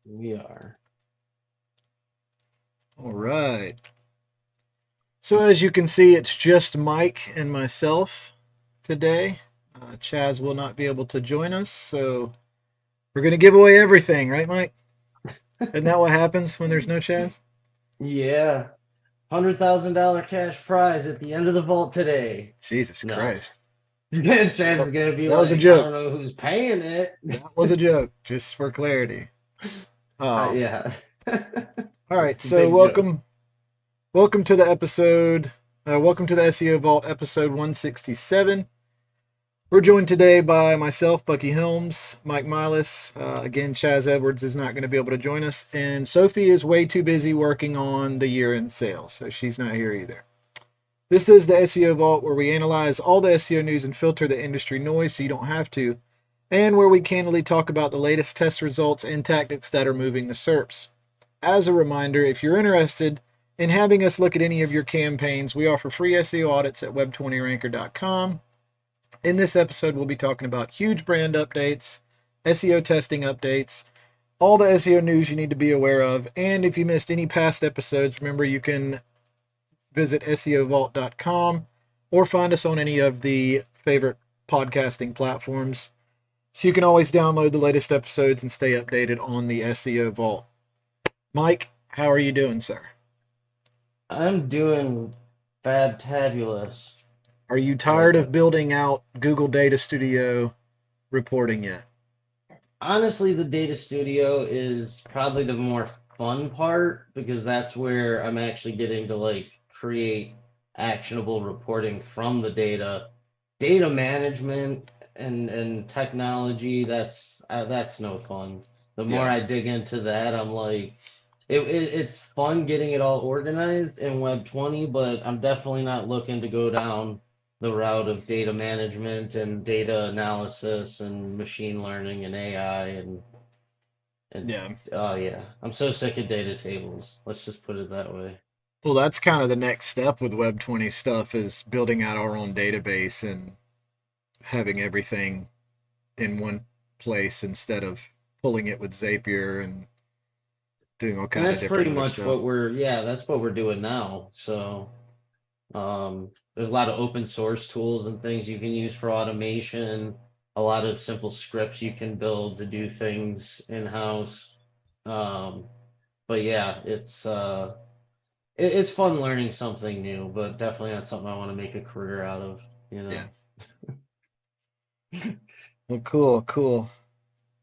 We are. All right. So as you can see, it's just Mike and myself today. Chaz will not be able to join us, so we're going to give away everything, right, Mike? Isn't that what happens when there's no Chaz? Yeah. $100,000 cash prize at the end of the vault today. Jesus No. Christ. Chance is That gonna be was a like, I joke. don't know who's paying it. That was a joke, just for clarity. Yeah. All right, It's a so big joke. welcome to the episode. Welcome to the SEO Vault episode 167. We're joined today by myself, Bucky Helms, Mike Milas. Again, Chaz Edwards is not going to be able to join us, and Sophie is way too busy working on the year-end sales, so she's not here either. This is the SEO Vault, where we analyze all the SEO news and filter the industry noise so you don't have to, and where we candidly talk about the latest test results and tactics that are moving the SERPs. As a reminder, if you're interested in having us look at any of your campaigns, we offer free SEO audits at web20ranker.com. In this episode, we'll be talking about huge brand updates, SEO testing updates, all the SEO news you need to be aware of. And if you missed any past episodes, remember you can visit SEOvault.com or find us on any of the favorite podcasting platforms. So you can always download the latest episodes and stay updated on the SEO Vault. Mike, how are you doing, sir? I'm doing fantabulous. Are you tired Like, of building out Google Data Studio reporting yet? honestly, the data studio is probably the more fun part because that's where I'm actually getting to like create actionable reporting from the data. Data management and technology, that's no fun. The more Yeah. I dig into that, I'm like, it's fun getting it all organized in Web 20, but I'm definitely not looking to go down the route of data management and data analysis and machine learning and AI and Yeah. oh yeah, I'm so sick of data tables. Let's just put it that way. Well, that's kind of the next step with Web 20 stuff is building out our own database and having everything in one place instead of pulling it with Zapier and doing all And kind of that's different pretty other much what stuff. we're doing now. So there's a lot of open source tools and things you can use for automation, a lot of simple scripts you can build to do things in-house. Um, but yeah, it's fun learning something new, but definitely not something I want to make a career out of, you Yeah. know. Well, cool, cool.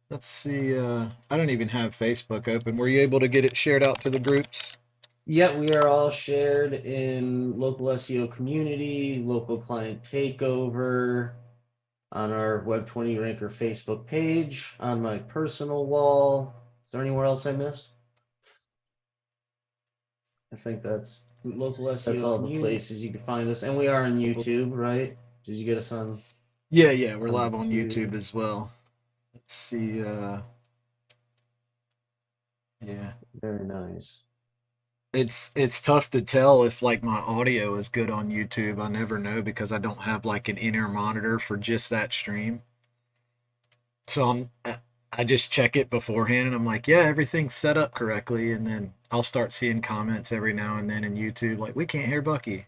Let's see. I don't even have Facebook open. Were you able to get it shared out to the groups? Yet we are all shared in local SEO community, local client takeover, on our Web 20 Ranker Facebook page, on my personal wall. Is there anywhere else I missed? I think Local that's SEO all the community. places you can find us. And we are on YouTube, right? Did you get us Yeah, yeah, we're on live on YouTube? YouTube as well. Let's see. Yeah, Very nice. it's tough to tell if like my audio is good on YouTube. I never know because I don't have like an in-ear monitor for just that stream. So I just check it beforehand and I'm like, yeah, everything's set up correctly. And then I'll start seeing comments every now and then in YouTube like, we can't hear Bucky.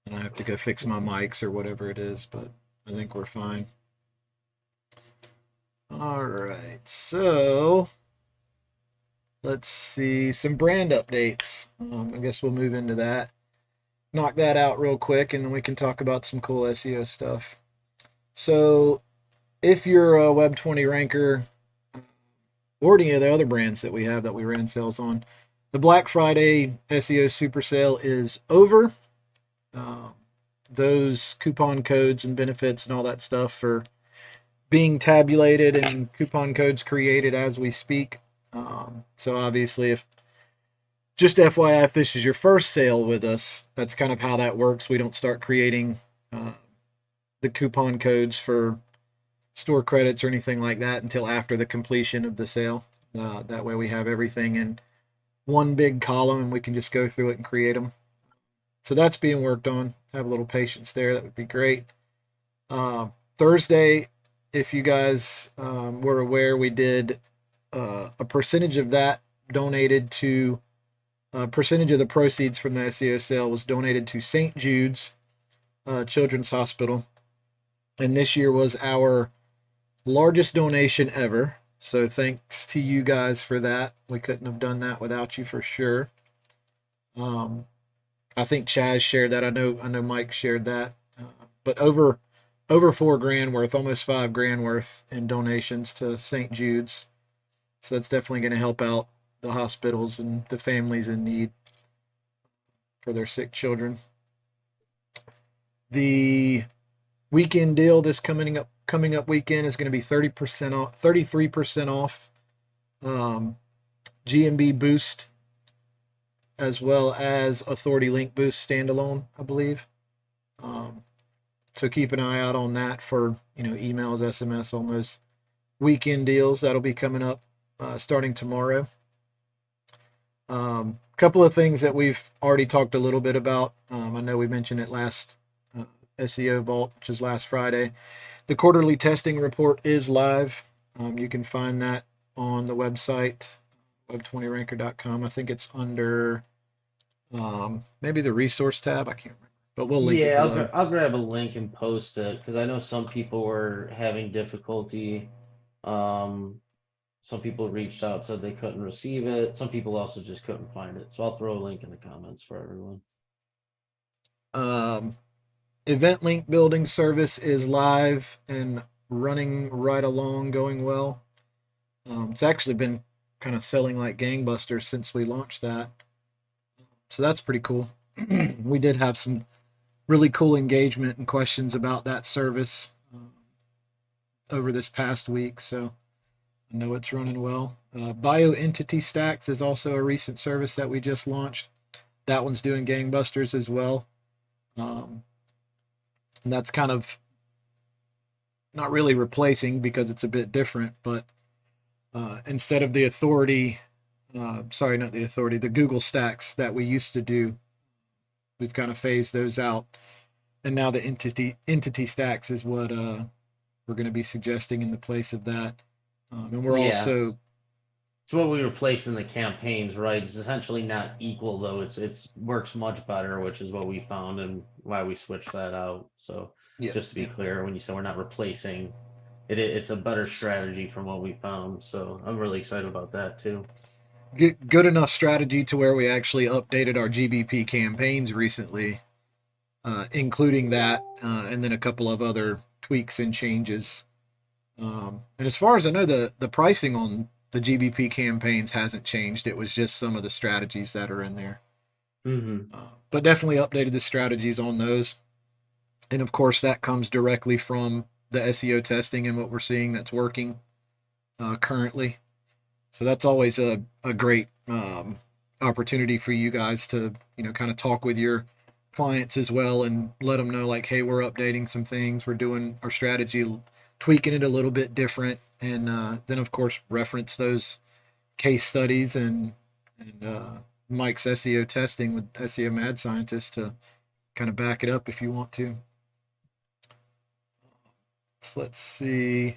And I have to go fix my mics or whatever it is, but I think we're fine. All right, so let's see some brand updates. I guess we'll move into that. Knock that out real quick, and then we can talk about some cool SEO stuff. So, if you're a Web 20 ranker or any of the other brands that we have that we ran sales on, the Black Friday SEO super sale is over. Uh, those coupon codes and benefits and all that stuff are being tabulated and coupon codes created as we speak. So obviously, if just FYI, if this is your first sale with us, that's kind of how that works. We don't start creating uh, the coupon codes for store credits or anything like that until after the completion of the sale. That way, we have everything in one big column and we can just go through it and create them. So that's being worked on. Have a little patience there. That would be great. Uh, Thursday, if you guys were aware, we did a percentage of that donated to a percentage of the proceeds from the SEO sale was donated to St. Jude's Children's Hospital, and this year was our largest donation ever. So thanks to you guys for that. We couldn't have done that without you for sure. I think Chaz shared that. I know Mike shared that. But over $4,000 worth, almost $5,000 worth in donations to St. Jude's. So that's definitely going to help out the hospitals and the families in need for their sick children. The weekend deal this coming up weekend is going to be 30% off, 33% off GMB Boost, as well as Authority Link Boost standalone, I believe. So keep an eye out on that for emails, SMS on those weekend deals. That'll be coming up starting tomorrow. Couple of things that we've already talked a little bit about. I know we mentioned it last SEO Vault, which is last Friday. The quarterly testing report is live. You can find that on the website, web20ranker.com. I think it's under maybe the resource tab. I can't remember, but we'll link it below. I'll grab a link and post it because I know some people were having difficulty. Some people reached out, said they couldn't receive it. Some people also just couldn't find it. So I'll throw a link in the comments for everyone. Event link building service is live and running right along, going well. It's actually been kind of selling like gangbusters since we launched that. So that's pretty cool. We did have some really cool engagement and questions about that service over this past week. So I know it's running well. Bioentity Stacks is also a recent service that we just launched. That one's doing gangbusters as well. And that's kind of not really replacing because it's a bit different, but instead of the Authority, the Google Stacks that we used to do, we've kind of phased those out. And now the entity stacks is what we're going to be suggesting in the place of that. And we're also... It's what we replaced in the campaigns, right? It's essentially not equal, though. It's works much better, which is what we found and why we switched that out. So just to be clear, when you say we're not replacing, it's a better strategy from what we found. So I'm really excited about that too. Good enough strategy to where we actually updated our GBP campaigns recently, including that, and then a couple of other tweaks and changes. And as far as I know, the pricing on the GBP campaigns hasn't changed. It was just some of the strategies that are in there. But definitely updated the strategies on those. And of course, that comes directly from the SEO testing and what we're seeing that's working currently. So that's always a great opportunity for you guys to, kind of talk with your clients as well and let them know, like, hey, we're updating some things. We're doing our strategy, tweaking it a little bit different. And then, of course, reference those case studies and Mike's SEO testing with SEO Mad Scientist to kind of back it up if you want to. So let's see.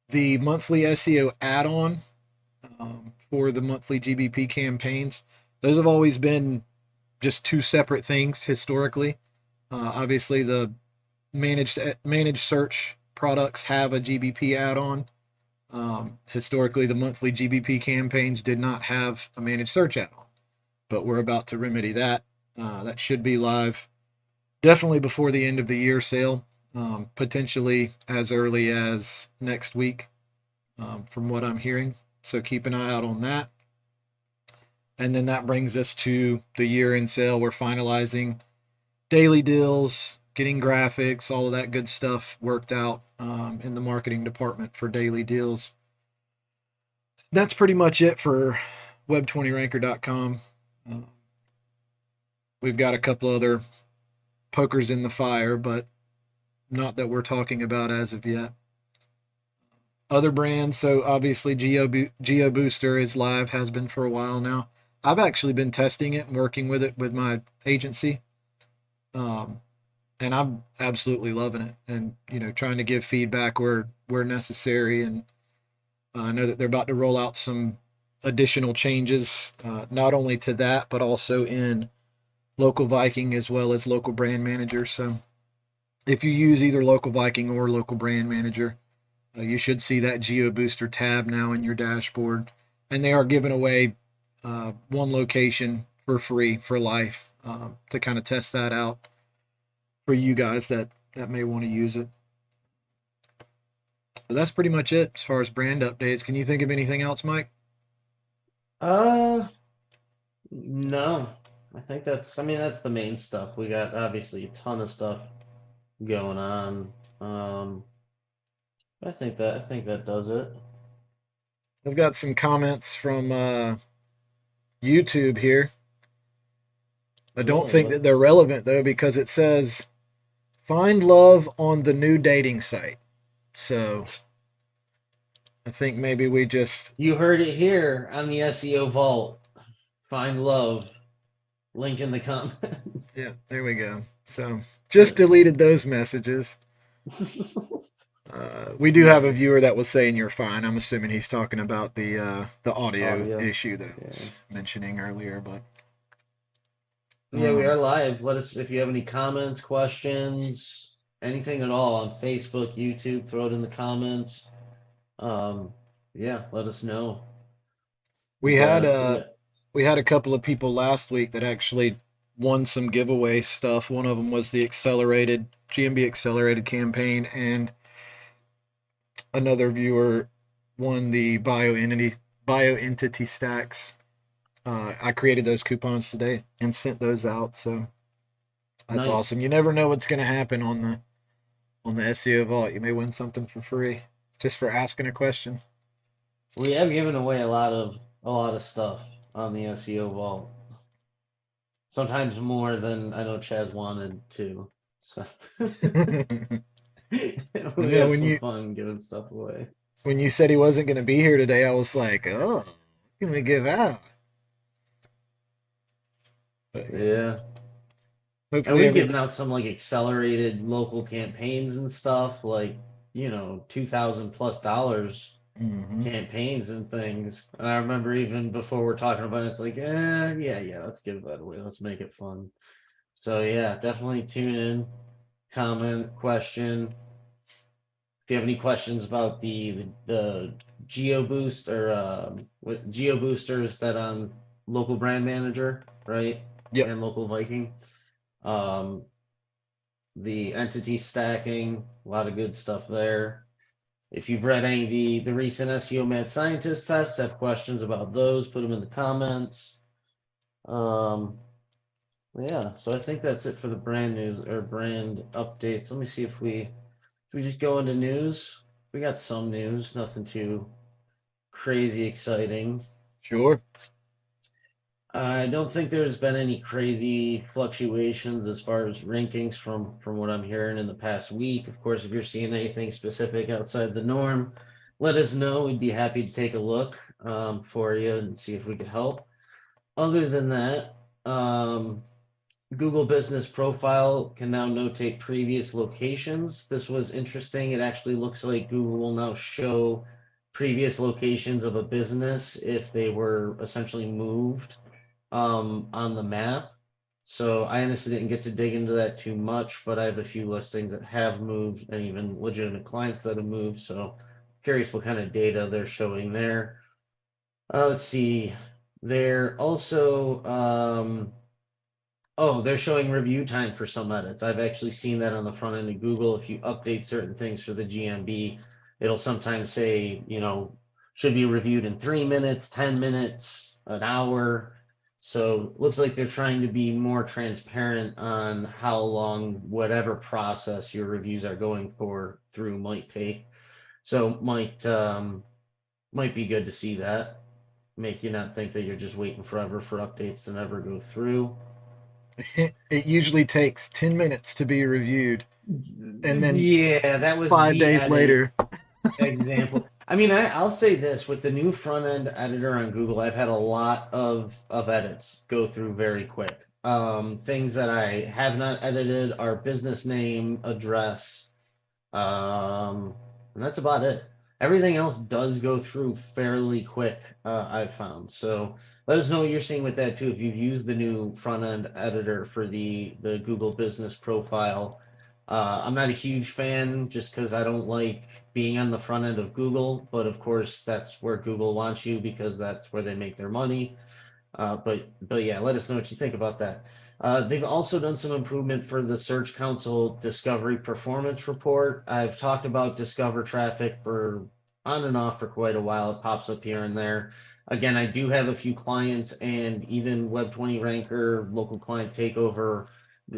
The monthly SEO add-on for the monthly GBP campaigns, those have always been just two separate things historically. Obviously, the managed search products have a GBP add-on. Historically, the monthly GBP campaigns did not have a managed search add-on, but we're about to remedy that. That should be live definitely before the end of the year sale, potentially as early as next week, from what I'm hearing. So keep an eye out on that. And then that brings us to the year-end sale. We're finalizing daily deals, getting graphics, all of that good stuff worked out in the marketing department for daily deals. That's pretty much it for web20ranker.com. We've got a couple other pokers in the fire, but not that we're talking about as of yet. Other brands, so obviously Geo Booster is live, has been for a while now. I've actually been testing it and working with it with my agency. And I'm absolutely loving it, and trying to give feedback where necessary, and I know that they're about to roll out some additional changes, not only to that, but also in Local Viking as well as Local Brand Manager. So if you use either Local Viking or Local Brand Manager, you should see that Geo Booster tab now in your dashboard. And they are giving away one location for free for life to kind of test that out for you guys that may want to use it. But that's pretty much it as far as brand updates. Can you think of anything else, Mike? Uh, no. I mean, that's the main stuff. We got obviously a ton of stuff going on. I think that does it. I've got some comments from YouTube here. I don't Really, think that they're let's. relevant though because it says find love on the new dating site. So I think maybe we just You heard it here on the SEO Vault. Find love. Link in the comments. yeah, there we go. So just deleted those messages. We do have a Nice. viewer that was saying you're fine. I'm assuming he's talking about the audio Audio. issue that I Yeah. was mentioning earlier. But Yeah, we are live. Let us if you have any comments, questions, anything at all on Facebook, YouTube, throw it in the comments. Um, yeah, let us know. we had We uh got we had a couple of people last week that actually won some giveaway stuff. One of them was the accelerated GMB accelerated campaign, and another viewer won the bioentity stacks. I created those coupons today and sent those out, so that's nice. awesome. You never know what's going to happen on the SEO Vault. You may win something for free just for asking a question. We have given away a lot of stuff on the SEO Vault. Sometimes more than I know Chaz wanted to. So we Yeah, have some fun giving stuff away. when you said he wasn't going to be here today, I was like, oh, what can we give out? But yeah, Yeah. And hopefully we've every given out some like accelerated local campaigns and stuff, like, you know, 2,000 plus dollars hmm campaigns and things. And I remember even before we're talking about it, it's like, yeah, let's give that away. Let's make it fun. So yeah, definitely tune in, comment, question. If you have any questions about the Geo Boost or with Geo Boosters that on local brand manager, right? Yep. And local Viking. Um, the entity stacking, a lot of good stuff there. If you've read any of the recent SEO Mad Scientist tests, have questions about those, put them in the comments. Um, yeah, so I think that's it for the brand news or brand updates. Let me see if we just go into news. We got some news, nothing too crazy exciting. Sure. I don't think there's been any crazy fluctuations as far as rankings from what I'm hearing in the past week. Of course, if you're seeing anything specific outside the norm, let us know. We'd be happy to take a look for you and see if we could help. Other than that, Google Business Profile can now notate previous locations. This was interesting. It actually looks like Google will now show previous locations of a business if they were essentially moved on the map. So I honestly didn't get to dig into that too much, but I have a few listings that have moved and even legitimate clients that have moved. So curious what kind of data they're showing there. Let's see. They're also oh, they're showing review time for some edits. I've actually seen that on the front end of Google. If you update certain things for the GMB, it'll sometimes say, you know, should be reviewed in 3 minutes, 10 minutes, an hour. So looks like they're trying to be more transparent on how long whatever process your reviews are going for through might take. So might be good to see that. Make you not think that you're just waiting forever for updates to never go through. It usually takes 10 minutes to be reviewed, and then Yeah, that was 5 days later. example. I mean, I'll say this with the new front end editor on Google, I've had a lot of edits go through very quick. Things that I have not edited are business name, address, and that's about it. Everything else does go through fairly quick, I've found. So let us know what you're seeing with that too. If you've used the new front end editor for the Google Business Profile, I'm not a huge fan just because I don't like being on the front end of Google, but of course that's where Google wants you because that's where they make their money. But yeah, let us know what you think about that. They've also done some improvement for the Search Console Discovery Performance Report. I've talked about Discover traffic for on and off for quite a while. It pops up here and there. Again, I do have a few clients and even Web20 Ranker, local client takeover.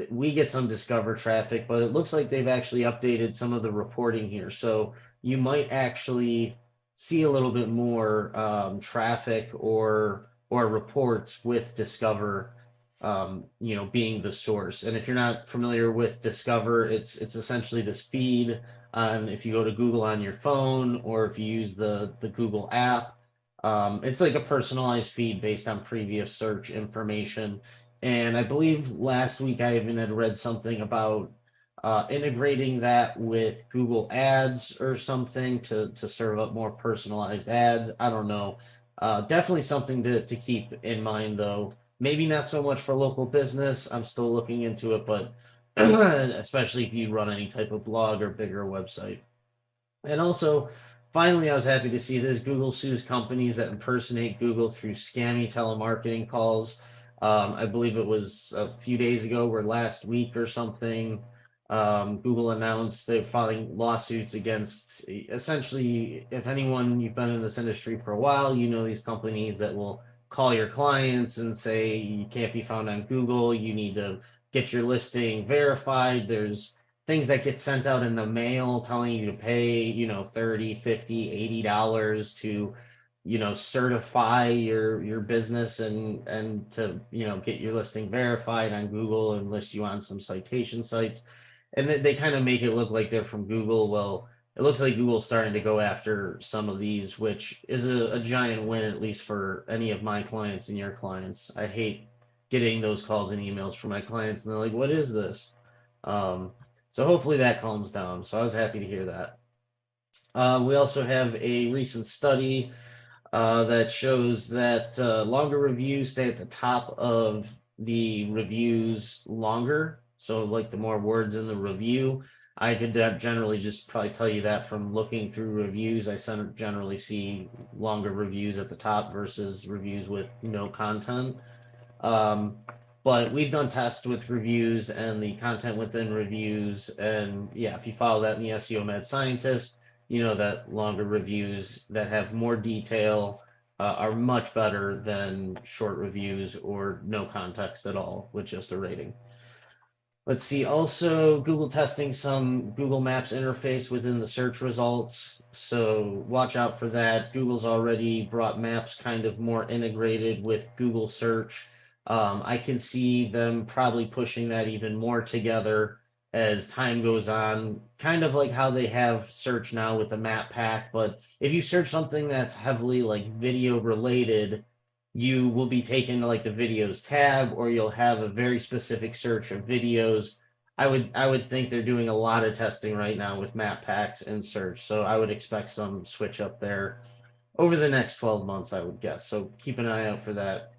We get some Discover traffic, but it looks like they've actually updated some of the reporting here. So you might actually see a little bit more traffic or reports with Discover, being the source. And if you're not familiar with Discover, it's essentially this feed on if you go to Google on your phone or if you use the Google app. It's like a personalized feed based on previous search information. And I believe last week I even had read something about integrating that with Google Ads or something to serve up more personalized ads. I don't know. Definitely something to keep in mind, though. Maybe not so much for local business. I'm still looking into it, but especially if you run any type of blog or bigger website. And also, finally, I was happy to see this. Google sues companies that impersonate Google through scammy telemarketing calls. I believe it was a few days ago or last week or something. Google announced they're filing lawsuits against essentially, if anyone you've been in this industry for a while, you know these companies that will call your clients and say you can't be found on Google, you need to get your listing verified. There's things that get sent out in the mail telling you to pay, 30, 50, $80 to, certify your business and to, get your listing verified on Google and list you on some citation sites. And they kind of make it look like they're from Google. Well, it looks like Google's starting to go after some of these, which is a giant win, at least for any of my clients and your clients. I hate getting those calls and emails from my clients, and they're like, "What is this?" Um, so hopefully that calms down. So I was happy to hear that. We also have a recent study that shows that longer reviews stay at the top of the reviews longer. So, like the more words in the review, I could generally just probably tell you that from looking through reviews. I generally see longer reviews at the top versus reviews with no content. Um, but we've done tests with reviews and the content within reviews. And yeah, if you follow that in the SEO Mad Scientist, you know that longer reviews that have more detail are much better than short reviews or no context at all with just a rating. Let's see, also Google testing some Google Maps interface within the search results. So watch out for that. Google's already brought Maps kind of more integrated with Google search. I can see them probably pushing that even more together as time goes on, kind of like how they have search now with the map pack. But if you search something that's heavily like video related, you will be taken to like the videos tab, or you'll have a very specific search of videos. I would think they're doing a lot of testing right now with map packs and search, so I would expect some switch up there over the next 12 months, I would guess. So keep an eye out for that.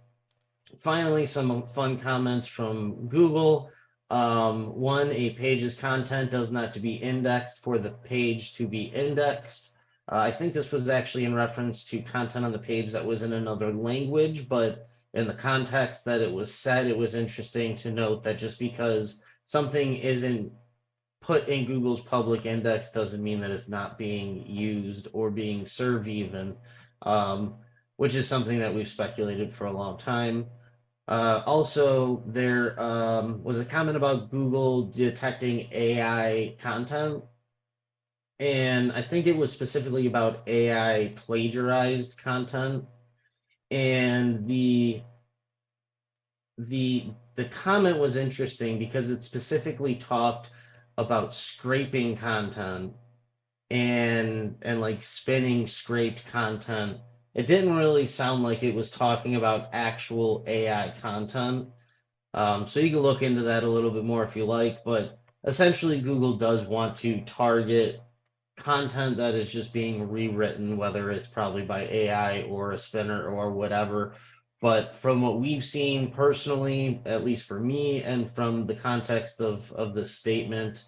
Finally, some fun comments from Google. One, a page's content does not to be indexed for the page to be indexed. I think this was actually in reference to content on the page that was in another language, but in the context that it was said, it was interesting to note that just because something isn't put in Google's public index doesn't mean that it's not being used or being served even, um, which is something that we've speculated for a long time. Also, there was a comment about Google detecting AI content, and I think it was specifically about AI plagiarized content. And the comment was interesting because it specifically talked about scraping content and like spinning scraped content. It didn't really sound like it was talking about actual AI content. So you can look into that a little bit more if you like, but essentially Google does want to target content that is just being rewritten, whether it's probably by AI or a spinner or whatever. But from what we've seen personally, at least for me, and from the context of the statement,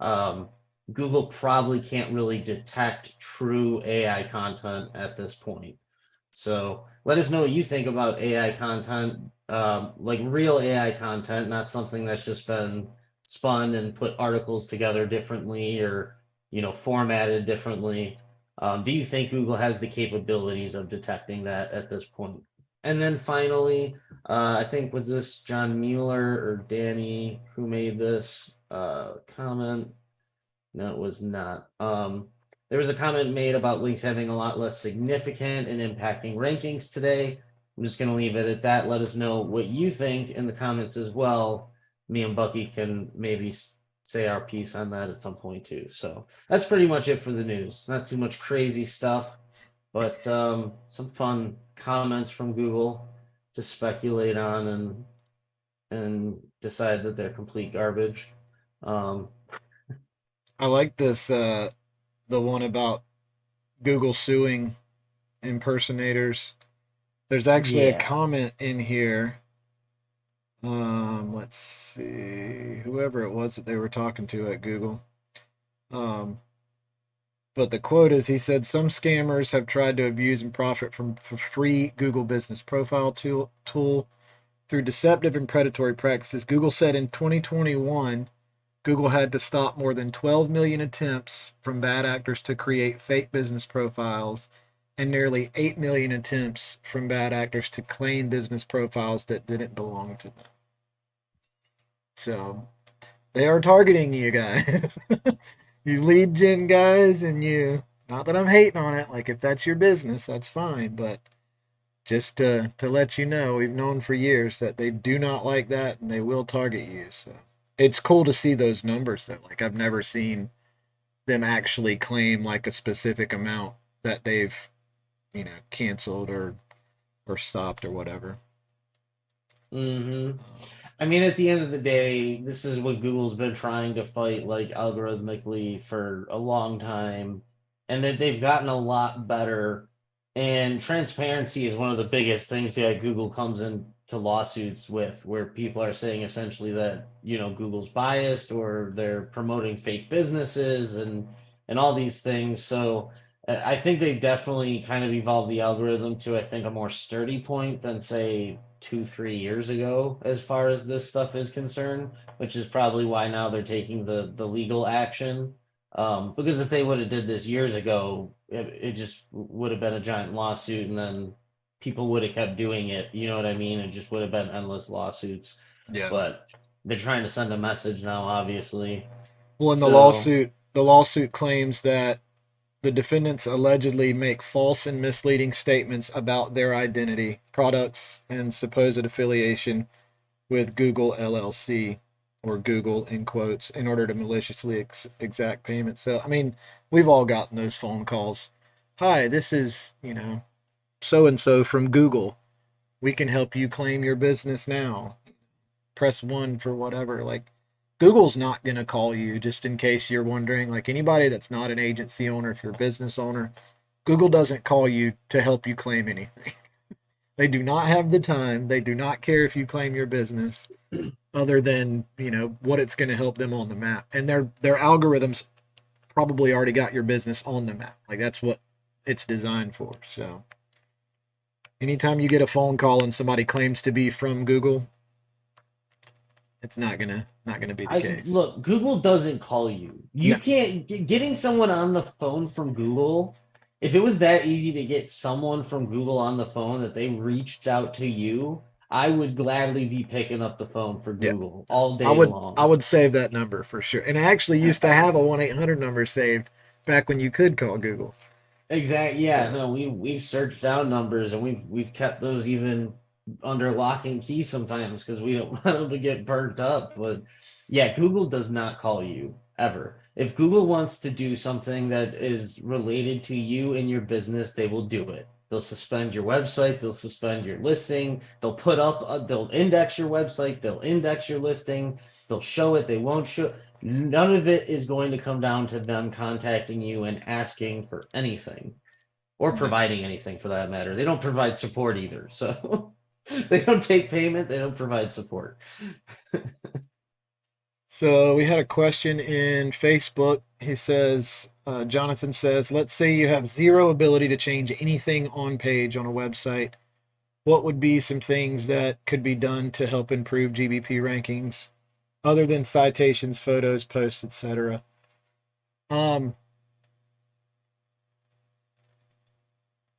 um, Google probably can't really detect true AI content at this point. So let us know what you think about AI content, like real AI content, not something that's just been spun and put articles together differently or, formatted differently. Do you think Google has the capabilities of detecting that at this point? And then finally, I think was this John Mueller or Danny who made this comment? No, it was not. There was a comment made about links having a lot less significant and impacting rankings today. I'm just going to leave it at that. Let us know what you think in the comments as well. Me and Bucky can maybe say our piece on that at some point too. So that's pretty much it for the news. Not too much crazy stuff, but some fun comments from Google to speculate on and decide that they're complete garbage. Um, I like this the one about Google suing impersonators. There's actually a yeah. comment in here. Let's see, whoever it was that they were talking to at Google. Um, but the quote is, he said, some scammers have tried to abuse and profit from the free Google Business Profile tool through deceptive and predatory practices. Google said in 2021, Google had to stop more than 12 million attempts from bad actors to create fake business profiles and nearly 8 million attempts from bad actors to claim business profiles that didn't belong to them. So they are targeting you guys. You lead gen guys, and you, not that I'm hating on it, like if that's your business, that's fine, but just to let you know, we've known for years that they do not like that and they will target you. So it's cool to see those numbers though. Like I've never seen them actually claim like a specific amount that they've, canceled or stopped or whatever. Hmm. Um, I mean, at the end of the day, this is what Google's been trying to fight like algorithmically for a long time, and that they've gotten a lot better. And transparency is one of the biggest things that Google comes into lawsuits with, where people are saying essentially that, Google's biased or they're promoting fake businesses and all these things. So I think they've definitely kind of evolved the algorithm to, I think, a more sturdy point than say 2, 3 years ago, as far as this stuff is concerned, which is probably why now they're taking the legal action. Because if they would have did this years ago, it just would have been a giant lawsuit, and then people would have kept doing it. You know what I mean? It just would have been endless lawsuits. yeah. But they're trying to send a message now, obviously. Well, in So, the lawsuit claims that the defendants allegedly make false and misleading statements about their identity, products, and supposed affiliation with Google LLC, or Google in quotes, in order to maliciously exact payment. So, I mean, we've all gotten those phone calls. Hi, this is, so and so from Google. We can help you claim your business now. Press 1 for whatever. Like, Google's not going to call you, just in case you're wondering. Like, anybody that's not an agency owner, if you're a business owner, Google doesn't call you to help you claim anything. They do not have the time. They do not care if you claim your business, other than, what it's going to help them on the map. And their algorithms probably already got your business on the map. Like, that's what it's designed for. So anytime you get a phone call and somebody claims to be from Google, it's not gonna be the I case. look, Google doesn't call you. No, You can't getting someone on the phone from Google. If it was that easy to get someone from Google on the phone that they reached out to you, I would gladly be picking up the phone for yeah, Google all I day would I long. would save that number for sure. And I actually used to have a 1-800 number saved back when you could call Google. Exactly. Yeah. So No, we've searched down numbers and we've kept those even under lock and key sometimes because we don't want them to get burnt up. But yeah, Google does not call you ever. If Google wants to do something that is related to you and your business, they will do it. They'll suspend your website, they'll suspend your listing, they'll put up, they'll index your website, they'll index your listing, they'll show it, they won't show. None of it is going to come down to them contacting you and asking for anything or No. providing anything for that matter. They don't provide support either. So they don't take payment, they don't provide support. So we had a question in Facebook. He says, Jonathan says, let's say you have zero ability to change anything on page on a website. What would be some things that could be done to help improve GBP rankings other than citations, photos, posts, etc.? I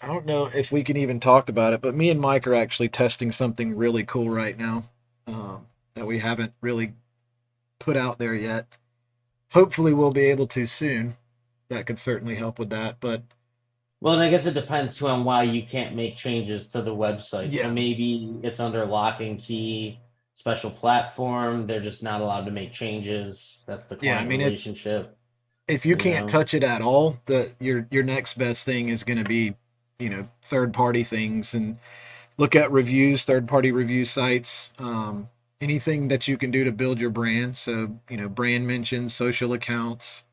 don't know if we can even talk about it, but me and Mike are actually testing something really cool right now that we haven't really put out there yet. Hopefully, we'll be able to soon. That could certainly help with that. But Well, and I guess it depends too on why you can't make changes to the website. So yeah, maybe it's under lock and key, special platform. They're just not allowed to make changes. That's the yeah. I client mean, relationship, if you you can't know? touch it at all, your next best thing is going to be, third party things, and look at reviews, third party review sites, anything that you can do to build your brand. So brand mentions, social accounts.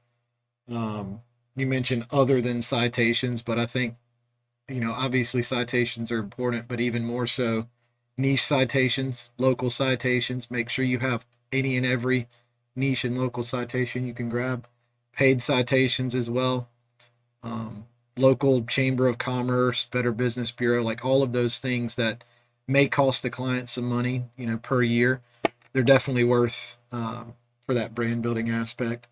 You mentioned other than citations, but I think obviously citations are important, but even more so niche citations, local citations. Make sure you have any and every niche and local citation you can grab. Paid citations as well. Local chamber of commerce, Better Business Bureau, like all of those things that may cost the client some money, per year. They're definitely worth for that brand building aspect.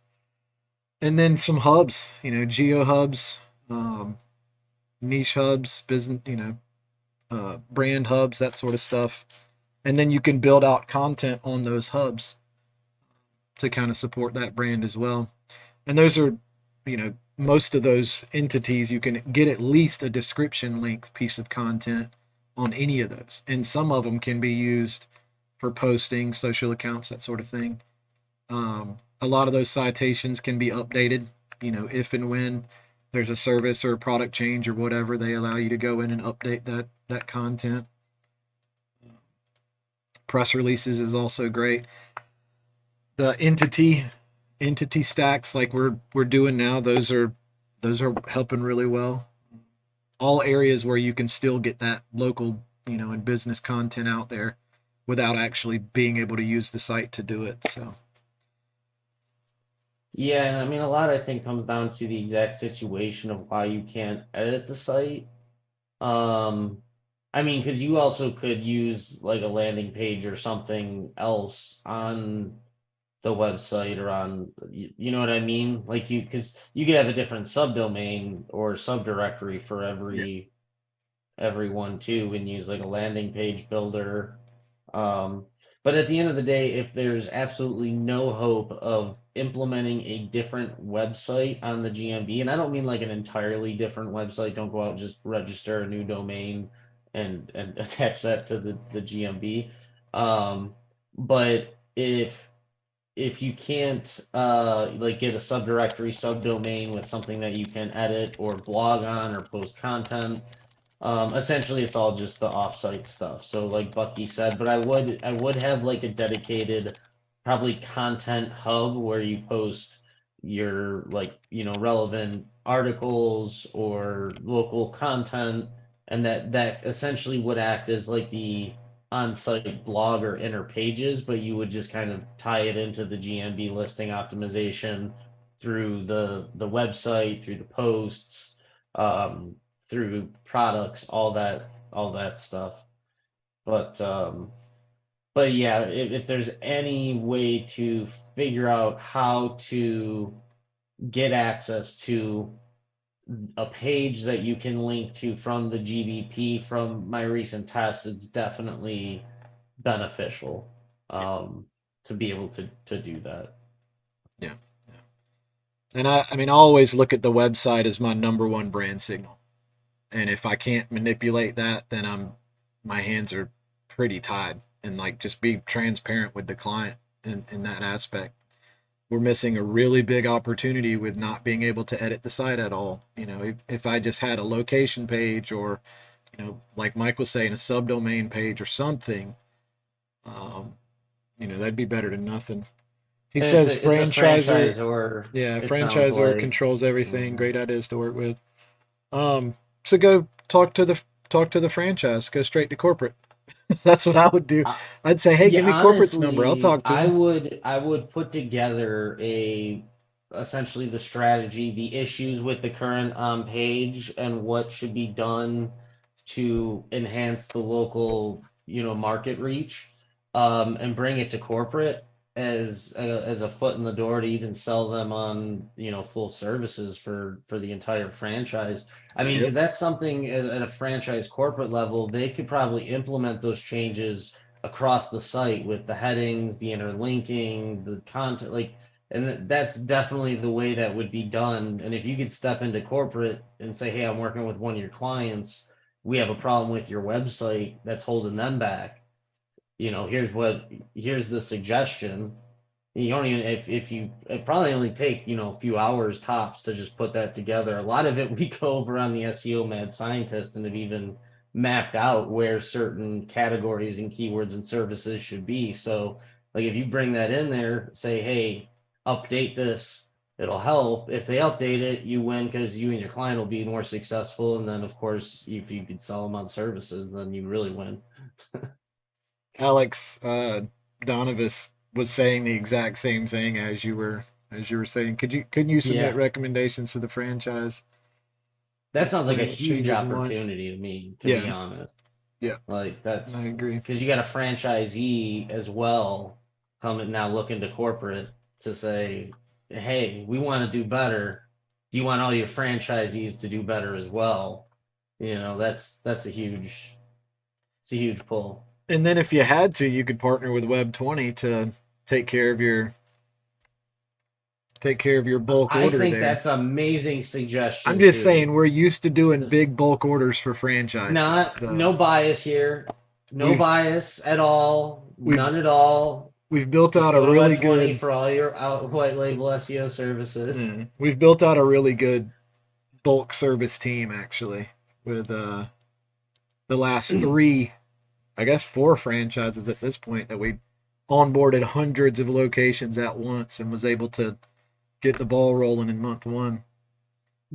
And then some hubs, geo hubs, niche hubs, business, brand hubs, that sort of stuff. And then you can build out content on those hubs to kind of support that brand as well. And those are, most of those entities, you can get at least a description length piece of content on any of those. And some of them can be used for posting, social accounts, that sort of thing. A lot of those citations can be updated, if and when there's a service or a product change or whatever, they allow you to go in and update that content. Press releases is also great. The entity stacks like we're doing now, those are helping really well. All areas where you can still get that local, and business content out there without actually being able to use the site to do it. So Yeah, and I mean, a lot I think comes down to the exact situation of why you can't edit the site. Um, I mean, because you also could use like a landing page or something else on the website or on, you know what I mean? Like because you could have a different subdomain or subdirectory for yeah, everyone too, and use like a landing page builder. Um, but at the end of the day, if there's absolutely no hope of implementing a different website on the GMB, and I don't mean like an entirely different website, don't go out and just register a new domain and attach that to the GMB. But if you can't like get a subdirectory subdomain with something that you can edit or blog on or post content, essentially it's all just the offsite stuff. So like Bucky said, but I would have like a dedicated probably content hub where you post your like relevant articles or local content, and that essentially would act as like the on-site blog or inner pages, but you would just kind of tie it into the GMB listing optimization through the website, through the posts, um, through products, all that stuff. But but yeah, if there's any way to figure out how to get access to a page that you can link to from the GBP from my recent tests, it's definitely beneficial to be able to do that. yeah, yeah. And I mean, I always look at the website as my number one brand signal. And if I can't manipulate that, then my hands are pretty tied. And like, just be transparent with the client in that aspect. we're missing a really big opportunity with not being able to edit the site at all. If I just had a location page, or, like Mike was saying, a subdomain page or something, um, that'd be better than nothing. He And says it's a franchisor, franchisor, yeah, it sounds franchisor like. controls everything. Mhm. Great ideas to work with. So go talk to the franchise. Go straight to corporate. That's what I would do. Uh, I'd say, hey, give yeah, me corporate's number. I'll honestly, talk to them. I would put together a essentially the strategy, the issues with the current page, and what should be done to enhance the local, market reach, and bring it to corporate as a foot in the door to even sell them on, full services for the entire franchise. I mean, Yep. because that's something at a franchise corporate level, they could probably implement those changes across the site with the headings, the interlinking, the content, like, and that's definitely the way that would be done. And if you could step into corporate and say, hey, I'm working with one of your clients, we have a problem with your website that's holding them back. Here's the suggestion. You don't even if you it probably only take, a few hours tops to just put that together. A lot of it we go over on the SEO Mad Scientist and have even mapped out where certain categories and keywords and services should be. So like if you bring that in there, say, hey, update this, it'll help. If they update it, you win because you and your client will be more successful. And then of course, if you could sell them on services, then you really win. Alex Donovis was saying the exact same thing as you were saying. Couldn't you submit Yeah. recommendations to the franchise? That sounds like a Explain what huge changes and why. opportunity to me, to be Yeah, honest. yeah, Like I that's agree. because you got a franchisee as well coming now looking to corporate to say, hey, we want to do better. Do you want all your franchisees to do better as well? That's it's a huge pull. And then if you had to, you could partner with Web20 to take care of your take care of your bulk I order think there. that's an amazing I'm suggestion just too. saying we're used to doing big This bulk orders for franchises. not no bias here, no We've bias at all, we've none at all. we've built Just out a go to really Web20 good for all your out white label SEO services. we've built out a really good bulk service team actually with the last three, I guess four franchises at this point that we onboarded hundreds of locations at once and was able to get the ball rolling in month one,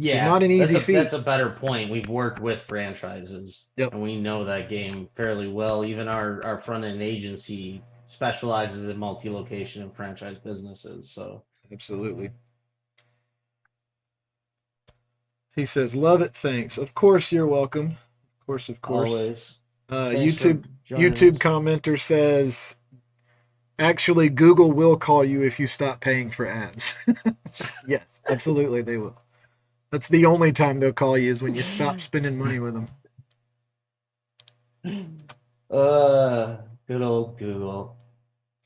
which is Yeah, not an that's easy that's feat. a better point. We've worked with franchises Yep, and we know that game fairly well. Even our front end agency specializes in multi-location and franchise businesses. So absolutely. He says, "Love it, thanks." Of course, you're welcome. Of course, of course. always thanks for YouTube joining YouTube us. commenter says, "Actually, Google will call you if you stop paying for ads." Yes, absolutely, they will. That's the only time they'll call you is when you stop spending money with them. Good old Google.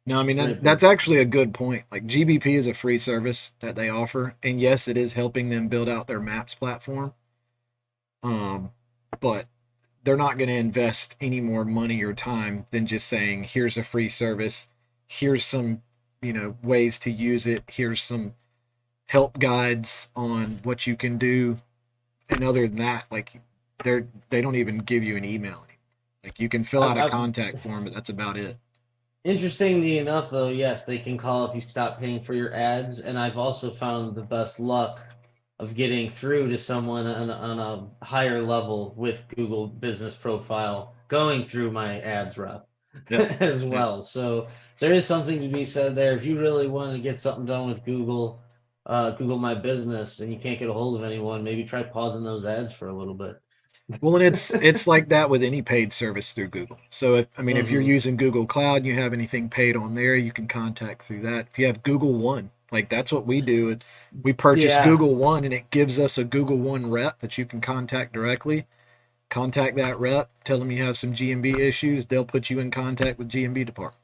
No, I mean Rip that's it. actually a good point. Like GBP is a free service that they offer, and yes, it is helping them build out their Maps platform. Um, but they're not going to invest any more money or time than just saying, "Here's a free service. Here's some, ways to use it. Here's some help guides on what you can do." And other than that, like they don't even give you an email anymore. Like you can fill out a I've contact form, but that's about it. Interestingly enough, though, yes, they can call if you stop paying for your ads. And I've also found the best luck of getting through to someone on a higher level with Google Business Profile going through my ads rep Yep. as Yep. well. So there is something to be said there. If you really want to get something done with Google, Google My Business, and you can't get a hold of anyone, maybe try pausing those ads for a little bit. Well, and it's like that with any paid service through Google. So if you're Hmm. using Google Cloud and you have anything paid on there, you can contact through that. If you have Google One, like that's what we do. We purchase Yeah, Google One and it gives us a Google One rep that you can contact directly. Contact that rep, tell them you have some GMB issues, they'll put you in contact with GMB department.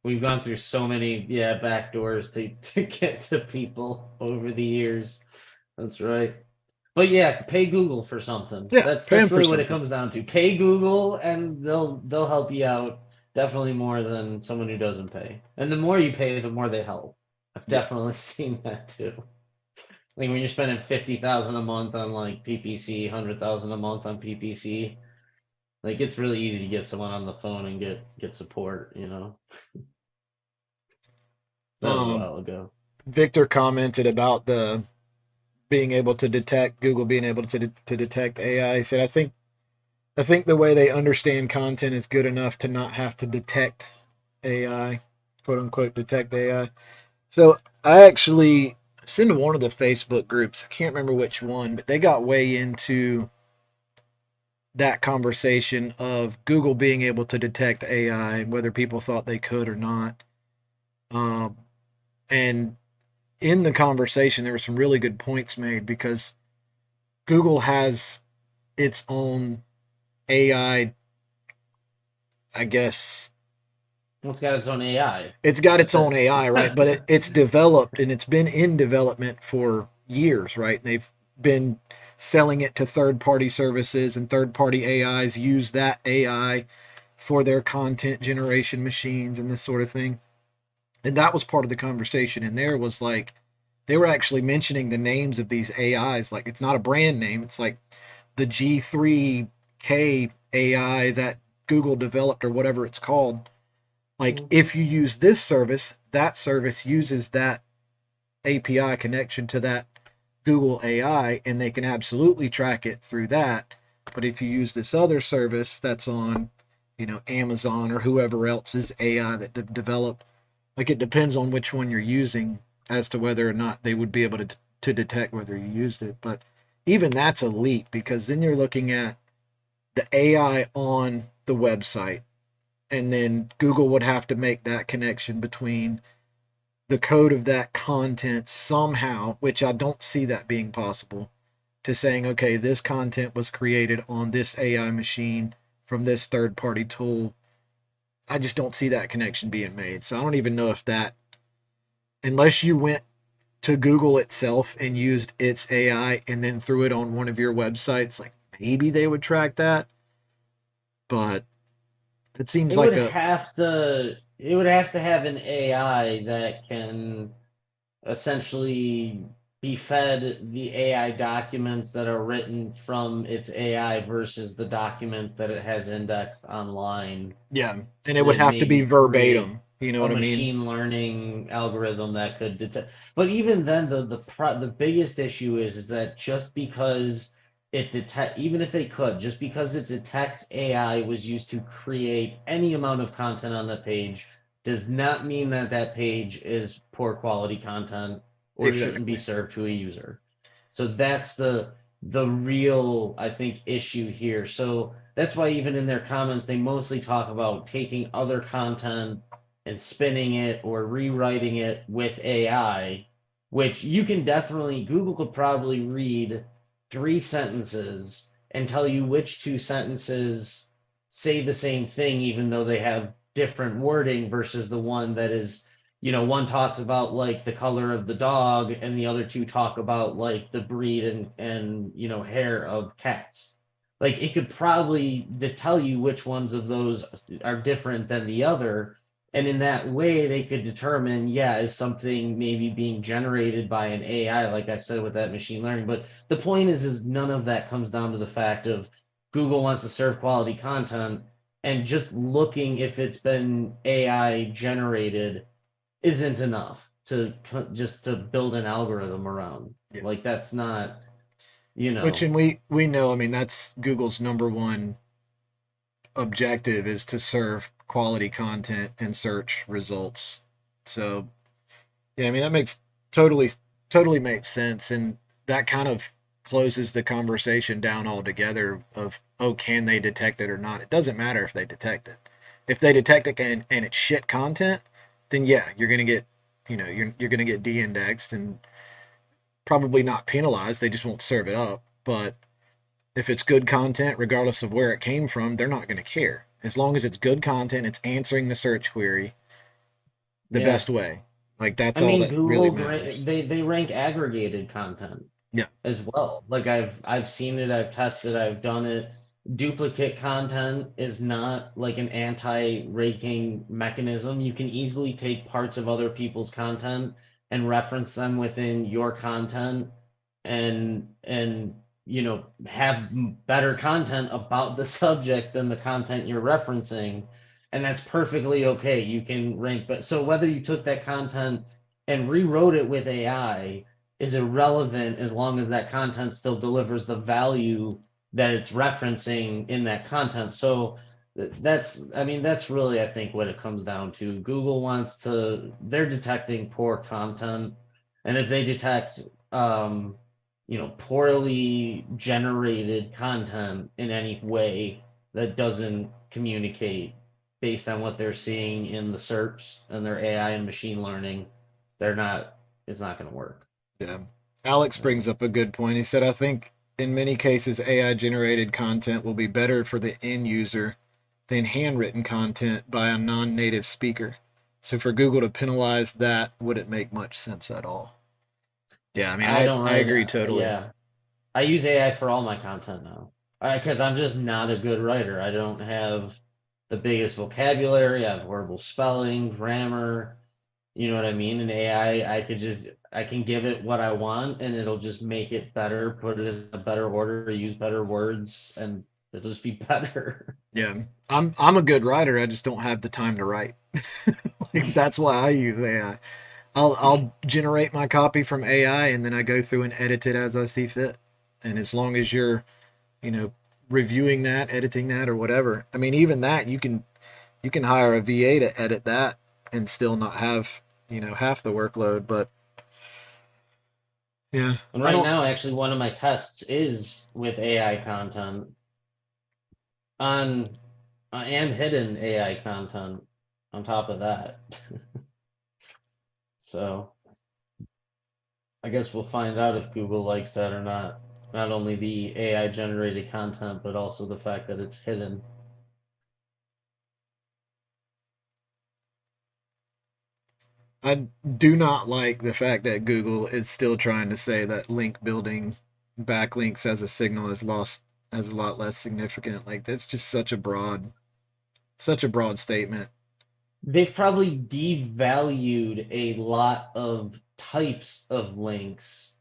we've gone through so many, back doors to get to people over the years. That's right. But yeah, pay Google for something. Yeah, That's pay them that's for really what it something. comes down to. Pay Google and they'll help you out definitely more than someone who doesn't pay. And the more you pay, the more they help. I've Yeah. definitely seen that too. Like when you're spending 50,000 a month on like PPC, 100,000 a month on PPC, like it's really easy to get someone on the phone and get support, you know. That was a Um, while ago. Victor commented about the being able to detect Google being able to detect AI. He said, I think the way they understand content is good enough to not have to detect AI, quote unquote, detect AI. So I actually sent to one of the Facebook groups. I can't remember which one, but they got way into that conversation of Google being able to detect AI and whether people thought they could or not. Um, and in the conversation, there were some really good points made because Google has its own I guess Well, it's got its own AI. it's got its That's own it. AI, right? But it's developed and it's been in development for years, right? And they've been selling it to third party services, and third party AIs use that AI for their content generation machines and this sort of thing. And that was part of the conversation. And there was like, they were actually mentioning the names of these AIs. Like, it's not a brand name, it's like the G3K AI that Google developed or whatever it's called. Like, Mm. if you use this service, that service uses that API connection to that Google AI, and they can absolutely track it through that. But if you use this other service that's on, Amazon or whoever else's AI that they've developed, like it depends on which one you're using as to whether or not they would be able to detect whether you used it. But even that's a leap because then you're looking at the AI on the website, and then Google would have to make that connection between the code of that content somehow, which I don't see that being possible, to saying, okay, this content was created on this AI machine from this third party tool. I just don't see that connection being made. So I don't even know if that, unless you went to Google itself and used its AI and then threw it on one of your websites, like maybe they would track that. But it seems It would like a, have to it would have to have an AI that can essentially be fed the AI documents that are written from its AI versus the documents that it has indexed online yeah, and it would to have to be maybe create verbatim. You know a what I mean? machine learning algorithm that could detect. But even then, the biggest issue is that just because it detect, even if they could, just because it detects AI was used to create any amount of content on the page, does not mean that that page is poor quality content or shouldn't be Exactly. served to a user. So that's the real, I think, issue here. So that's why even in their comments, they mostly talk about taking other content and spinning it or rewriting it with AI, which you can definitely, Google could probably read 3 sentences and tell you which 2 sentences say the same thing, even though they have different wording versus the one that is, one talks about like the color of the dog and the other two talk about like the breed and hair of cats. Like it could probably tell you which ones of those are different than the other, and in that way they could determine, yeah, is something maybe being generated by an AI, like I said with that machine learning. But the point is none of that comes down to the fact of Google wants to serve quality content, and just looking if it's been AI generated isn't enough to just to build an algorithm around. Yeah. Like that's not, you Which, know, and we know, I mean, that's Google's number one objective is to serve quality content and search results. So yeah, I mean that makes totally totally makes sense, and that kind of closes the conversation down altogether of, oh, can they detect it or not? It doesn't matter if they detect it. If they detect it and it's shit content, then yeah, you're gonna get, you're gonna get de-indexed and probably not penalized. They just won't serve it up. But if it's good content, regardless of where it came from, they're not going to care. As long as it's good content, it's answering the search query the yeah. best way. Like that's I all mean, that really Google matters. they rank aggregated content Yeah. as well. Like I've seen it, I've tested, I've done it. Duplicate content is not like an anti-ranking mechanism. You can easily take parts of other people's content and reference them within your content and have better content about the subject than the content you're referencing, and that's perfectly okay. You can rank, but so whether you took that content and rewrote it with AI is irrelevant as long as that content still delivers the value that it's referencing in that content. So that's really, I think, what it comes down to. Google they're detecting poor content, and if they detect poorly generated content in any way that doesn't communicate based on what they're seeing in the search and their AI and machine learning, it's not going to work. Yeah. Alex Yeah. brings up a good point. He said, I think in many cases, AI generated content will be better for the end user than handwritten content by a non native speaker. So for Google to penalize that wouldn't make much sense at all. Yeah, I mean, I don't I write, agree totally. yeah. I use AI for all my content now because I'm just not a good writer. I don't have the biggest vocabulary. I have horrible spelling, grammar. You know what I mean? And AI, I can give it what I want and it'll just make it better, put it in a better order, use better words, and it'll just be better. Yeah. I'm a good writer. I just don't have the time to write. Like, that's why I use AI. I'll generate my copy from AI and then I go through and edit it as I see fit. And as long as you're, you know, reviewing that, editing that or whatever. I mean, even that you can hire a VA to edit that and still not have, half the workload, but yeah, And I right don't now, actually, one of my tests is with AI content on and hidden AI content on top of that. So I guess we'll find out if Google likes that or not. Not only the AI generated content, but also the fact that it's hidden. I do not like the fact that Google is still trying to say that link building backlinks as a signal is lost as a lot less significant. Like, that's just such a broad statement. They've probably devalued a lot of types of links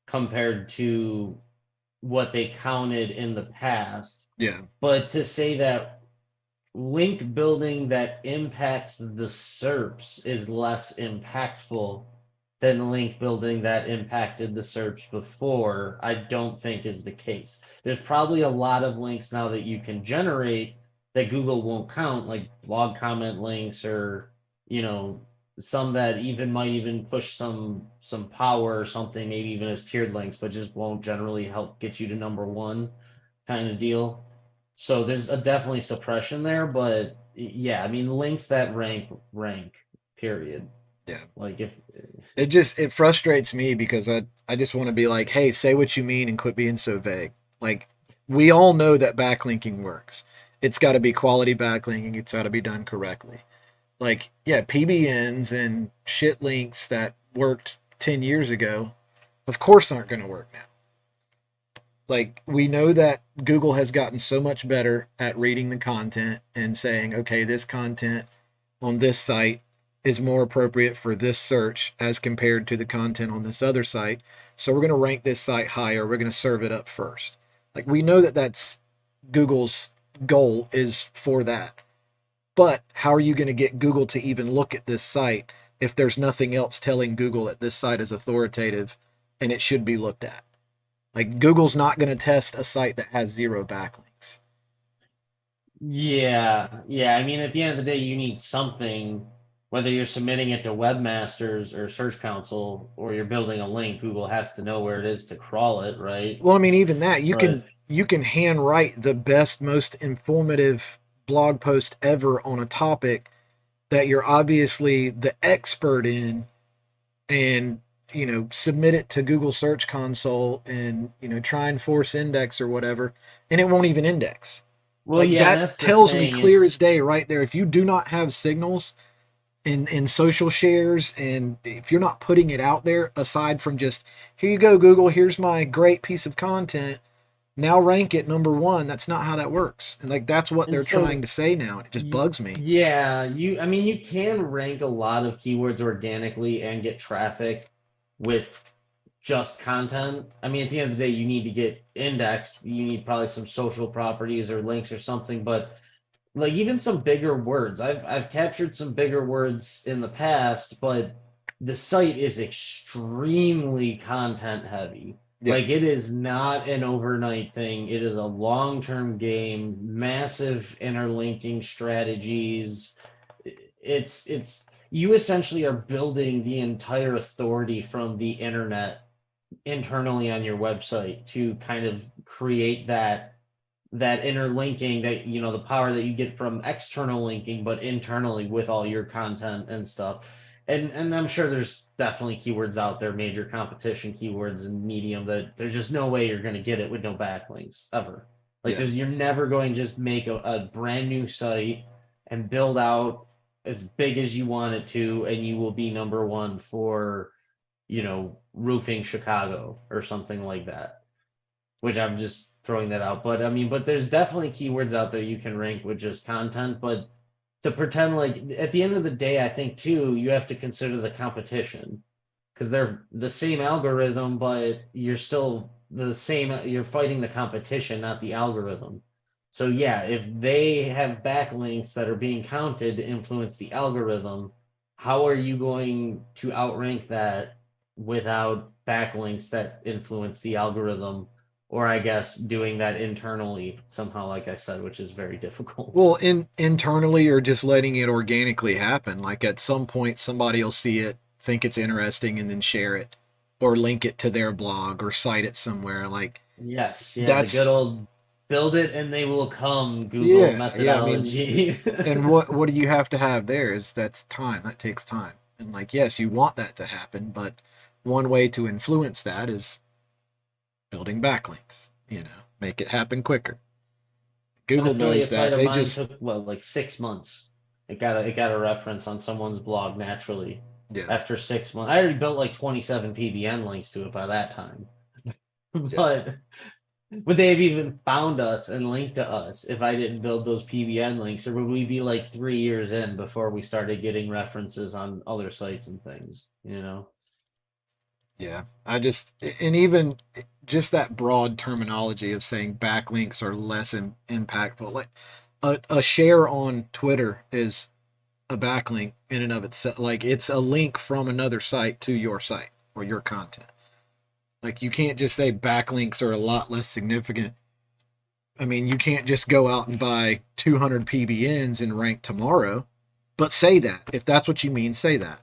compared to what they counted in the past. Yeah. But to say that link building that impacts the SERPs is less impactful than link building that impacted the SERPs before, I don't think is the case. There's probably a lot of links now that you can generate that Google won't count, like blog comment links or, you know, some that even might even push some power or something, maybe even as tiered links, but just won't generally help get you to number one kind of deal. So there's a definitely suppression there, but yeah, I mean links that rank, period. Yeah. Like if It frustrates me because I just want to be like, hey, say what you mean and quit being so vague. Like, we all know that backlinking works. It's got to be quality backlinking. It's got to be done correctly. Like, yeah, PBNs and shit links that worked 10 years ago, of course, aren't going to work now. Like, we know that Google has gotten so much better at reading the content and saying, okay, this content on this site is more appropriate for this search as compared to the content on this other site. So we're going to rank this site higher. We're going to serve it up first. Like, we know that that's Google's goal is for that. But how are you going to get Google to even look at this site if there's nothing else telling Google that this site is authoritative and it should be looked at? Like, Google's not going to test a site that has zero backlinks. yeah, I mean at the end of the day you need something, whether you're submitting it to webmasters or search console or you're building a link, Google has to know where it is to crawl it, right? Well, I mean, even that But you can handwrite the best, most informative blog post ever on a topic that you're obviously the expert in, and submit it to Google Search Console and try and force index or whatever, and it won't even index. well, Like, yeah, and that that's the tells me thing. clear as It's day right there. If you do not have signals in social shares, and if you're not putting it out there aside from just, here you go Google, here's my great piece of content, now rank it number one. That's not how that works. And like that's what And they're trying so, to say now. And it just bugs me. yeah, I mean, you can rank a lot of keywords organically and get traffic with just content. I mean, at the end of the day, you need to get indexed. You need probably some social properties or links or something, but like even some bigger words. I've captured some bigger words in the past, but the site is extremely content heavy. Yeah. Like it is not an overnight thing. It is a long-term game, massive interlinking strategies. It's you essentially are building the entire authority from the internet internally on your website to kind of create that interlinking, that the power that you get from external linking but internally with all your content and stuff. And I'm sure there's definitely keywords out there, major competition keywords and medium, that there's just no way you're going to get it with no backlinks ever. Like Yeah. you're never going to just make a brand new site and build out as big as you want it to, and you will be number one for roofing Chicago or something like that, which I'm just throwing that out. But I mean, but there's definitely keywords out there you can rank with just content. But to pretend, like, at the end of the day, I think too, you have to consider the competition, because they're the same algorithm, but you're still the same. You're fighting the competition, not the algorithm. So yeah, if they have backlinks that are being counted to influence the algorithm, how are you going to outrank that without backlinks that influence the algorithm? Or I guess doing that internally somehow, like I said, which is very difficult. Well, internally or just letting it organically happen. Like at some point, somebody will see it, think it's interesting, and then share it, or link it to their blog or cite it somewhere. Like Yes, yeah, the good that's old build it and they will come Google yeah. I mean, methodology. and what do you have to have there is that's time. That takes time. And like yes, you want that to happen, but one way to influence that is building backlinks. Make it happen quicker. An Google knows affiliate site that. of They mine just took, well, like 6 months. It got a reference on someone's blog naturally yeah, after 6 months. I already built like 27 PBN links to it by that time. yeah. But would they have even found us and linked to us if I didn't build those PBN links? Or would we be like 3 years in before we started getting references on other sites and things? Yeah, and even just that broad terminology of saying backlinks are less impactful. Like a share on Twitter is a backlink in and of itself. Like it's a link from another site to your site or your content. Like you can't just say backlinks are a lot less significant. I mean, you can't just go out and buy 200 PBNs and rank tomorrow, but say that. If that's what you mean, say that.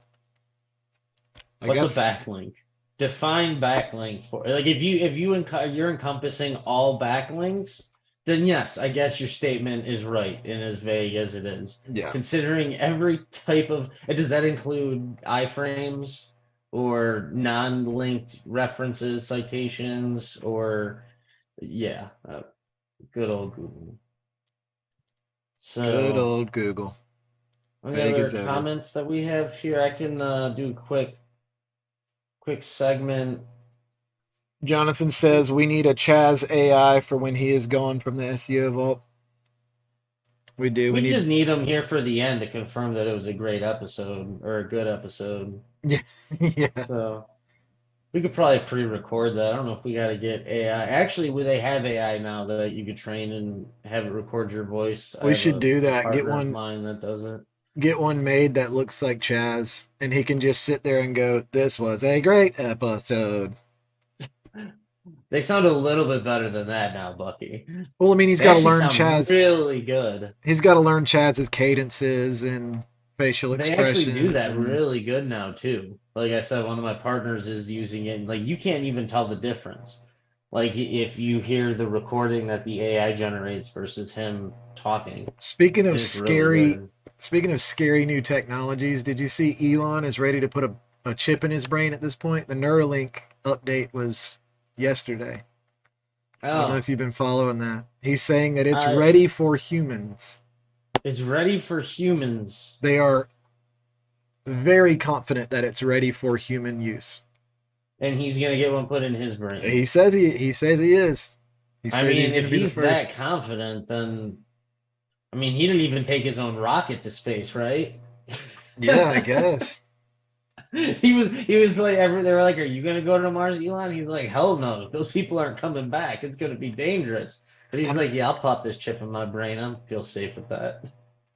Like What's a that's backlink? Define backlink for, like, you're encompassing all backlinks, then yes, I guess your statement is right and as vague as it is. yeah. Considering every type of, does that include iframes or non-linked references, citations, or yeah, good old Google. Good So, old Google. any Vague other as ever. comments that we have here? I can do a quick segment. Jonathan says we need a Chaz AI for when he is gone from the SEO vault. We do. We We need. just need him here for the end to confirm that it was a great episode or a good episode. Yeah. Yeah. So we could probably pre-record that. I don't know if we got to get AI. Actually, they have AI now that you could train and have it record your voice. I We have should a do that. Get partner of one. mine that does it. Get one made that looks like Chaz, and he can just sit there and go, "This was a great episode." They sound a little bit better than that now, Bucky. Well, I mean, he's They got to actually learn sound Chaz. really good. He's got to learn Chaz's cadences and facial They actually do expressions, that and really good now too. Like I said, one of my partners is using it. Like you can't even tell the difference. Like if you hear the recording that the AI generates versus him talking, speaking of it's really scary, good. speaking of scary new technologies, did you see Elon is ready to put a chip in his brain at this point? The Neuralink update was yesterday. So I don't know if Oh, you've been following that. He's saying that it's I ready for humans. it's ready for humans, They are very confident that it's ready for human use. and he's gonna get one put in his brain. He says he is. He I says he's mean, going to if be the he's first. that confident, then I mean, he didn't even take his own rocket to space, right? Yeah, I guess. He was like they were like, "Are you gonna go to Mars, Elon?" He's like, "Hell no, those people aren't coming back. It's gonna be dangerous." But he's I'm like, "Yeah, I'll pop this chip in my brain. I feel safe with that."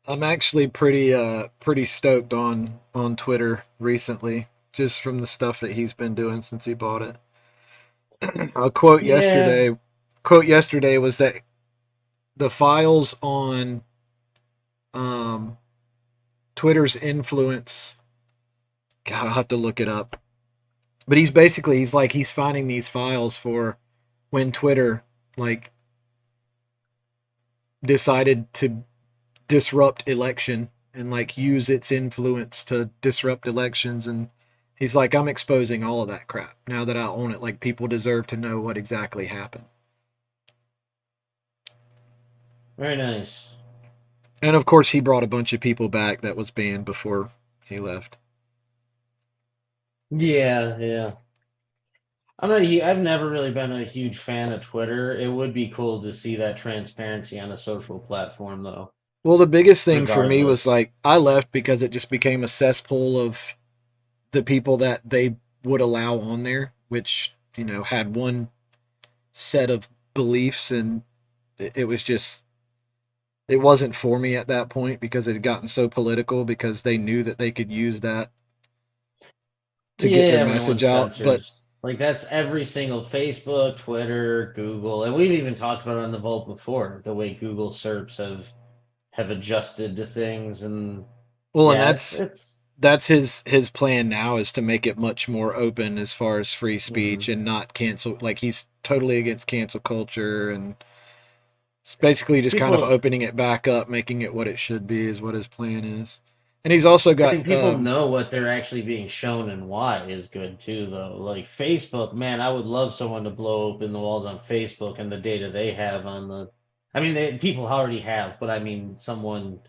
I'm actually pretty stoked on Twitter recently, just from the stuff that he's been doing since he bought it. A Yeah, quote yesterday was that the files on um, Twitter's influence. God, I'll have to look it up. But he's finding these files for when Twitter like decided to disrupt election and like use its influence to disrupt elections, and he's like, I'm exposing all of that crap now that I own it. Like, people deserve to know what exactly happened. very nice. And of course he brought a bunch of people back that was banned before he left. Yeah, yeah. I've never really been a huge fan of Twitter. It would be cool to see that transparency on a social platform, though. Well, the biggest thing for me was Regardless. like I left because it just became a cesspool of the people that they would allow on there, which, had one set of beliefs, and it was just, it wasn't for me at that point because it had gotten so political because they knew that they could use that to get their Yeah, everyone message out. But censors. Like that's every single Facebook, Twitter, Google, and we've even talked about it on the Vault before, the way Google SERPs have adjusted to things and well, and yeah, it's that's it's that's his plan now, is to make it much more open as far as free speech mhm. and not cancel. Like, he's totally against cancel culture, and it's basically just kind of People opening it back up, making it what it should be, is what his plan is. And he's also I got think people know what they're actually being shown and why is good too, though. Like Facebook, man, I would love someone to blow open the walls on Facebook and the data they have on the. I mean, people already have, but I mean, someone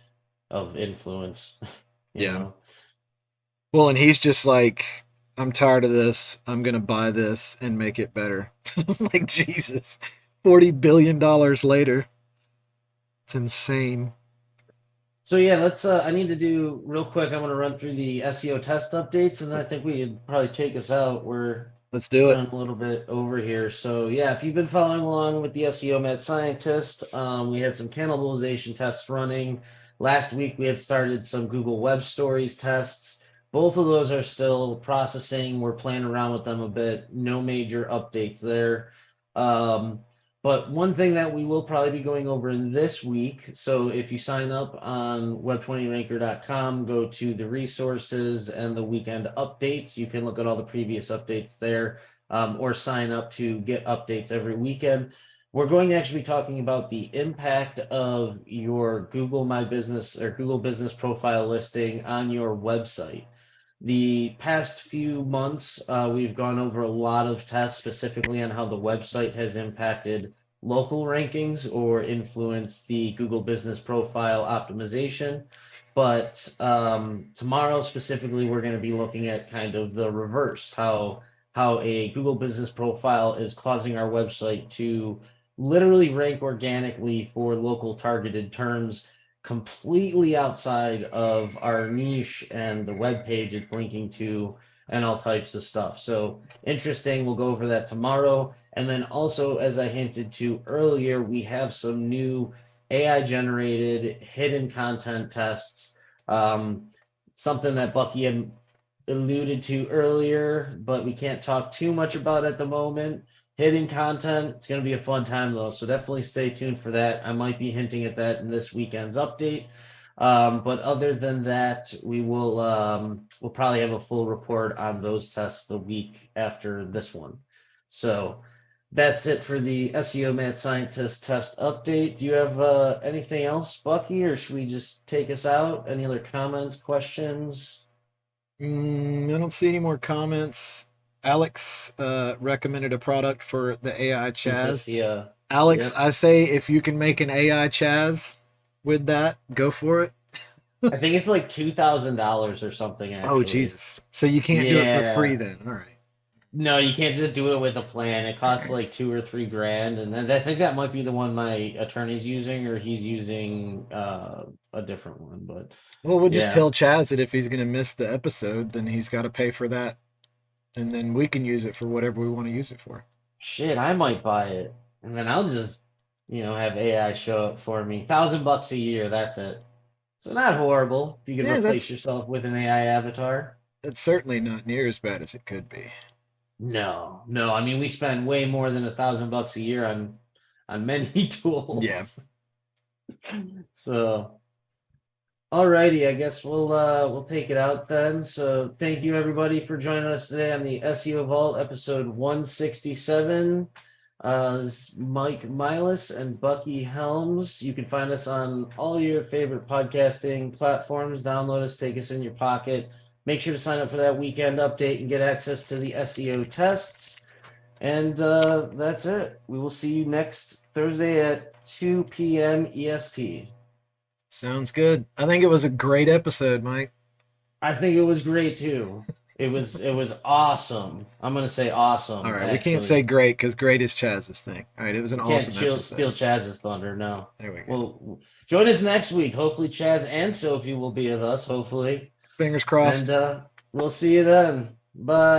of influence, you yeah. know. Well, and he's just like, I'm tired of this. I'm gonna buy this and make it better. Like, Jesus, $40 billion later. It's insane. So yeah, let's. I need to do real quick. I'm gonna run through the SEO test updates, and then I think we could probably take us out. We're Let's do it. running a little bit over here. So yeah, if you've been following along with the SEO Mad Scientist, we had some cannibalization tests running. Last week we had started some Google Web Stories tests. Both of those are still processing. We're playing around with them a bit. No major updates there. Um, but one thing that we will probably be going over in this week, so if you sign up on web20ranker.com, go to the resources and the weekend updates. You can look at all the previous updates there, or sign up to get updates every weekend. We're going to actually be talking about the impact of your Google My Business or Google Business Profile listing on your website. The past few months, we've gone over a lot of tests specifically on how the website has impacted local rankings or influenced the Google Business Profile optimization. But tomorrow specifically, we're going to be looking at kind of the reverse, how a Google Business Profile is causing our website to literally rank organically for local targeted terms completely outside of our niche and the web page it's linking to and all types of stuff. So interesting. We'll go over that tomorrow. And then also, as I hinted to earlier, we have some new AI generated hidden content tests. Something that Bucky had alluded to earlier, but we can't talk too much about at the moment. Hidden content. It's going to be a fun time though, so definitely stay tuned for that. I might be hinting at that in this weekend's update. But other than that, we'll probably have a full report on those tests the week after this one. So that's it for the SEO Mad Scientist test update. Do you have anything else, Bucky, or should we just take us out? Any other comments, questions? I don't see any more comments. Alex recommended a product for the AI Chaz. The Alex, yep. I say if you can make an AI Chaz with that, go for it. I think it's like $2,000 or something Oh, actually. Jesus. So you can't do it for free Yeah. then. All right. No, you can't just do it with a plan. It costs like 2 or 3 grand, and then I think that might be the one my attorney's using, or he's using a different one. But Well, we'll just yeah, tell Chaz that if he's going to miss the episode, then he's got to pay for that, and then we can use it for whatever we want to use it for. shit, I might buy it, and then I'll just have AI show up for me. $1,000 a year, that's it. So not horrible if you can Yeah, replace that's yourself with an AI avatar. that's certainly not near as bad as it could be. No, no. I mean, we spend way more than $1,000 a year on many Yeah, tools. So, alrighty, I guess we'll take it out then. So, thank you everybody for joining us today on the SEO Vault episode 167. This is Mike Milas and Bucky Helms. You can find us on all your favorite podcasting platforms. Download us, take us in your pocket. Make sure to sign up for that weekend update and get access to the SEO tests. And that's it. We will see you next Thursday at 2 p.m. EST. sounds good. I think it was a great episode, Mike. I think it was great too. It was awesome. I'm gonna say All awesome, right, we can't say actually. great because great is Chaz's thing. All right, it was an You can't awesome steal episode. Chaz's thunder, no. There we go. Well, join us next week. Hopefully Chaz and Sophie will be with us, hopefully. Fingers And crossed. we'll see you then. Bye.